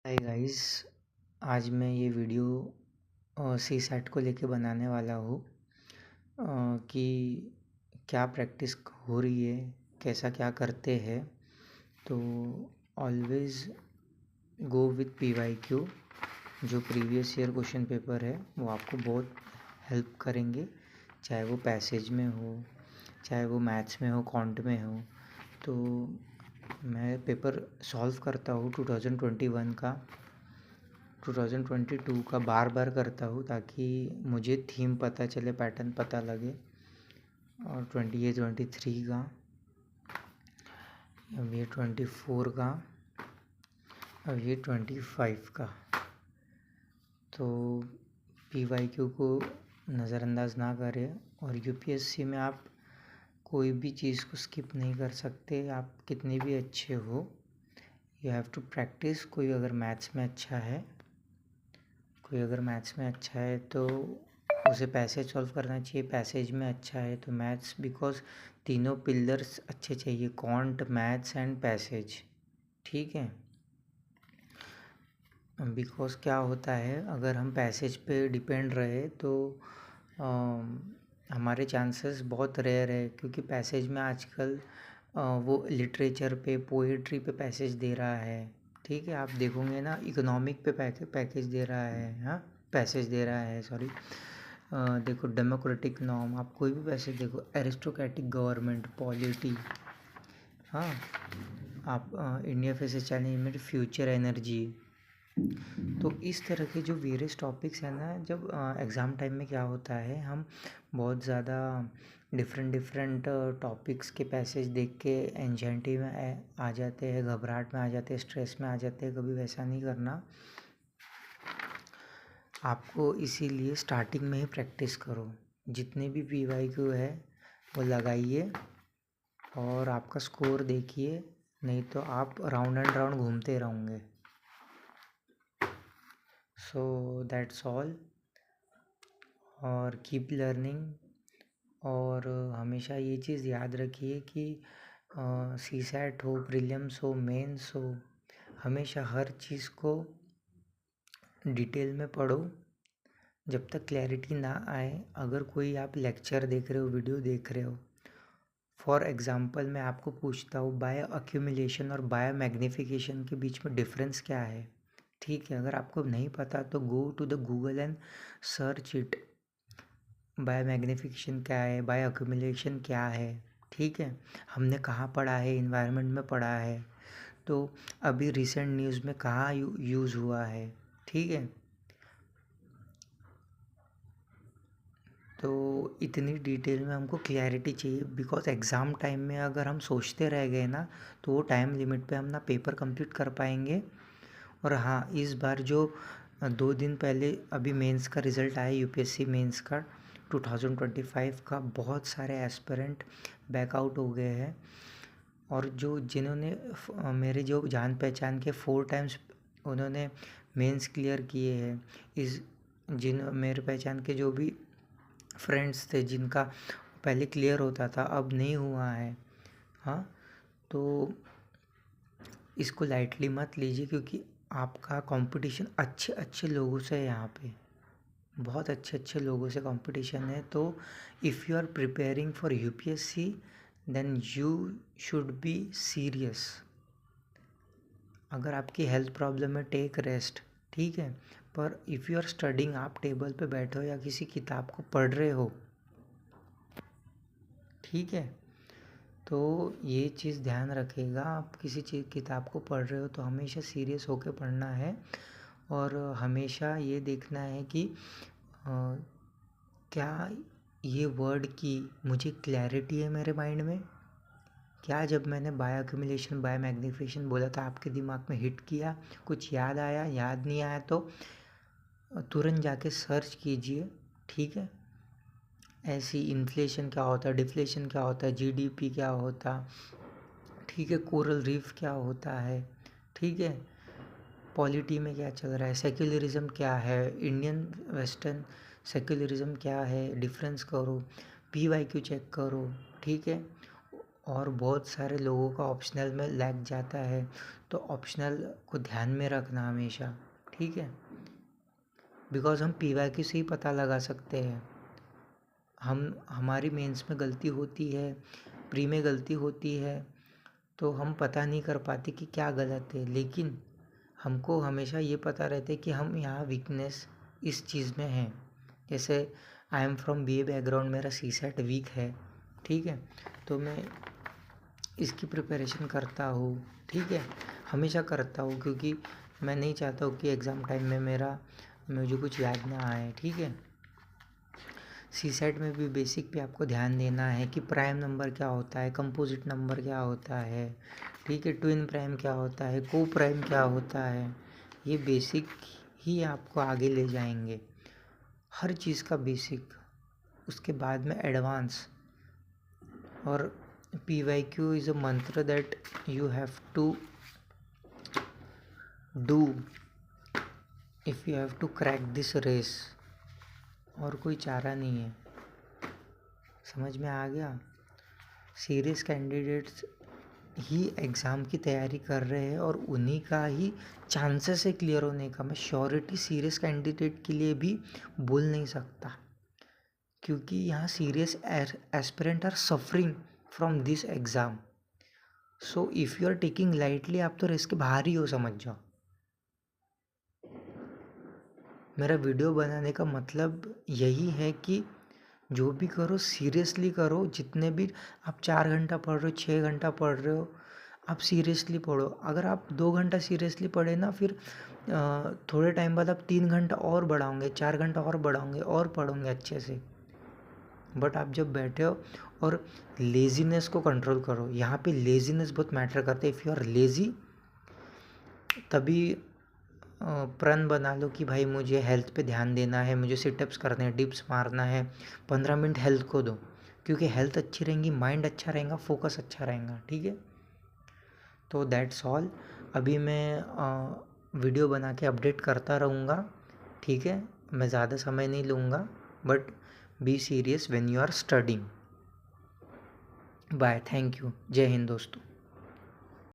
Hi guys. आज मैं ये वीडियो सी सेट को लेके बनाने वाला हूँ कि क्या प्रैक्टिस हो रही है, कैसा क्या करते हैं। तो ऑलवेज़ गो विथ PYQ। जो प्रीवियस ईयर क्वेश्चन पेपर है वो आपको बहुत हेल्प करेंगे, चाहे वो पैसेज में हो, चाहे वो मैथ्स में हो, क्वांट में हो। तो मैं पेपर सॉल्व करता हूँ 2021 का, 2022 का बार बार करता हूँ ताकि मुझे थीम पता चले, पैटर्न पता लगे। और 23 का, अब ये 24 का, अब ये 25 का। तो PYQ को नज़रअंदाज ना करें। और UPSC में आप कोई भी चीज़ को स्किप नहीं कर सकते, आप कितने भी अच्छे हो। You have to practise. कोई अगर मैथ्स में अच्छा है तो उसे पैसेज सॉल्व करना चाहिए, पैसेज में अच्छा है तो मैथ्स, बिकॉज तीनों पिलर्स अच्छे चाहिए, क्वांट, मैथ्स एंड पैसेज। ठीक है। बिकॉज क्या होता है, अगर हम पैसेज पे डिपेंड रहे तो हमारे चांसेस बहुत रेयर है, क्योंकि पैसेज में आजकल वो लिटरेचर पे, पोइट्री पे पैसेज दे रहा है। ठीक है, आप देखोगे ना, इकोनॉमिक पे पैकेज दे रहा है, हाँ पैसेज दे रहा है, सॉरी। देखो, डेमोक्रेटिक नॉर्म, आप कोई भी पैसेज देखो, एरिस्टोक्रेटिक गवर्नमेंट, पॉलिटी, हाँ, आप इंडिया फेसेस चैलेंज में फ्यूचर एनर्जी। तो इस तरह के जो वेरियस टॉपिक्स हैं ना, जब एग्ज़ाम टाइम में क्या होता है, हम बहुत ज़्यादा डिफरेंट टॉपिक्स के पैसेज देख के एंजाइटी में आ जाते हैं, घबराहट में आ जाते हैं, स्ट्रेस में आ जाते हैं। कभी वैसा नहीं करना आपको, इसीलिए स्टार्टिंग में ही प्रैक्टिस करो। जितने भी PYQ है वो लगाइए और आपका स्कोर देखिए, नहीं तो आप राउंड एंड राउंड घूमते रहोगे। So that's all. और कीप लर्निंग। और हमेशा ये चीज़ याद रखिए कि CSAT हो, प्रीलिम्स हो, मेंस हो, हमेशा हर चीज़ को डिटेल में पढ़ो जब तक क्लैरिटी ना आए। अगर कोई आप लेक्चर देख रहे हो, वीडियो देख रहे हो, फॉर एग्ज़ाम्पल मैं आपको पूछता हूँ, बायो अक्यूमुलेशन और बायो मैग्नीफिकेशन के बीच में डिफरेंस क्या है। ठीक है, अगर आपको नहीं पता तो go to the Google and search it. Biomagnification क्या है, बायो अक्यूमुलेशन क्या है। ठीक है, हमने कहाँ पढ़ा है, इन्वायरमेंट में पढ़ा है, तो अभी रिसेंट न्यूज़ में कहाँ यूज़ हुआ है। ठीक है, तो इतनी डिटेल में हमको क्लैरिटी चाहिए, बिकॉज एग्ज़ाम टाइम में अगर हम सोचते रह गए ना, तो वो टाइम लिमिट पे हम ना पेपर कंप्लीट कर पाएंगे। और हाँ, इस बार जो 2 दिन पहले अभी मेंस का रिज़ल्ट आया, UPSC मेंस का 2025 का, बहुत सारे एस्पिरेंट बैकआउट हो गए हैं। और जो जिन्होंने मेरे जो जान पहचान के 4 टाइम्स उन्होंने मेंस क्लियर किए हैं, इस जिन मेरे पहचान के जो भी फ्रेंड्स थे जिनका पहले क्लियर होता था, अब नहीं हुआ है, हाँ, तो इसको लाइटली मत लीजिए, क्योंकि आपका कंपटीशन अच्छे अच्छे लोगों से है, यहाँ पे बहुत अच्छे अच्छे लोगों से कंपटीशन है। तो if you are preparing for UPSC, then you should be serious. अगर आपकी हेल्थ प्रॉब्लम है, टेक रेस्ट, ठीक है, पर इफ़ यू आर स्टडिंग, आप टेबल पे बैठे हो या किसी किताब को पढ़ रहे हो, ठीक है, तो ये चीज़ ध्यान रखिएगा। आप किसी चीज़ किताब को पढ़ रहे हो तो हमेशा सीरियस होकर पढ़ना है। और हमेशा ये देखना है कि क्या ये वर्ड की मुझे क्लैरिटी है मेरे माइंड में। क्या जब मैंने बायो एक्यूमुलेशन, बायो मैग्नीफिकेशन बोला था, आपके दिमाग में हिट किया, कुछ याद आया, याद नहीं आया तो तुरंत जाके सर्च कीजिए। ठीक है, ऐसी इन्फ्लेशन क्या होता है, डिफ्लेशन क्या होता है, GDP क्या होता, ठीक है, कोरल रीफ क्या होता है, ठीक है, पॉलिटी में क्या चल रहा है, सेक्युलरिज्म क्या है, इंडियन वेस्टर्न सेक्युलरिज्म क्या है, डिफरेंस करो, PYQ चेक करो। ठीक है, और बहुत सारे लोगों का ऑप्शनल में लैग जाता है, तो ऑप्शनल को ध्यान में रखना हमेशा, ठीक है। बिकॉज हम PYQ से ही पता लगा सकते हैं। हमारी मेंस में गलती होती है, प्री में गलती होती है, तो हम पता नहीं कर पाते कि क्या गलत है, लेकिन हमको हमेशा ये पता रहता है कि हम यहाँ वीकनेस इस चीज़ में हैं। जैसे I am from BA background, मेरा CSAT वीक है, ठीक है, तो मैं इसकी प्रिपरेशन करता हूँ, ठीक है, हमेशा करता हूँ, क्योंकि मैं नहीं चाहता हूँ कि एग्ज़ाम टाइम में मुझे कुछ याद ना आए, ठीक है। CSAT में भी बेसिक पे आपको ध्यान देना है कि प्राइम नंबर क्या होता है, कंपोजिट नंबर क्या होता है, ठीक है, ट्विन प्राइम क्या होता है, को प्राइम क्या होता है। ये बेसिक ही आपको आगे ले जाएंगे, हर चीज़ का बेसिक, उसके बाद में एडवांस। और PYQ is a mantra that you have to do if you have to crack this race, और कोई चारा नहीं है। समझ में आ गया? सीरियस कैंडिडेट्स ही एग्ज़ाम की तैयारी कर रहे हैं और उन्हीं का ही चांसेस है क्लियर होने का। मैं श्योरिटी सीरियस कैंडिडेट के लिए भी बोल नहीं सकता, क्योंकि यहाँ serious aspirant are suffering from this exam. So if you are taking lightly, आप तो रेस के बाहर ही हो, समझ जाओ। मेरा वीडियो बनाने का मतलब यही है कि जो भी करो सीरियसली करो। जितने भी आप 4 घंटा पढ़ रहे हो, 6 घंटा पढ़ रहे हो, आप सीरियसली पढ़ो। अगर आप 2 घंटा सीरियसली पढ़े ना, फिर थोड़े टाइम बाद आप 3 घंटा और बढ़ाओगे, 4 घंटा और बढ़ाओगे और पढ़ोगे अच्छे से। बट आप जब बैठे हो, और लेज़ीनेस को कंट्रोल करो। यहाँ पे लेज़ीनेस बहुत मैटर करता है। इफ़ यू आर लेज़ी, तभी प्रण बना लो कि भाई मुझे हेल्थ पे ध्यान देना है, मुझे सिटअप्स करने हैं, डिप्स मारना है, 15 मिनट हेल्थ को दो, क्योंकि हेल्थ अच्छी रहेंगी, माइंड अच्छा रहेगा, फोकस अच्छा रहेगा, ठीक है। तो दैट्स ऑल। अभी मैं वीडियो बना के अपडेट करता रहूँगा, ठीक है। मैं ज़्यादा समय नहीं लूँगा, but be serious when you are studying. Bye, thank you, जय हिंद दोस्तों।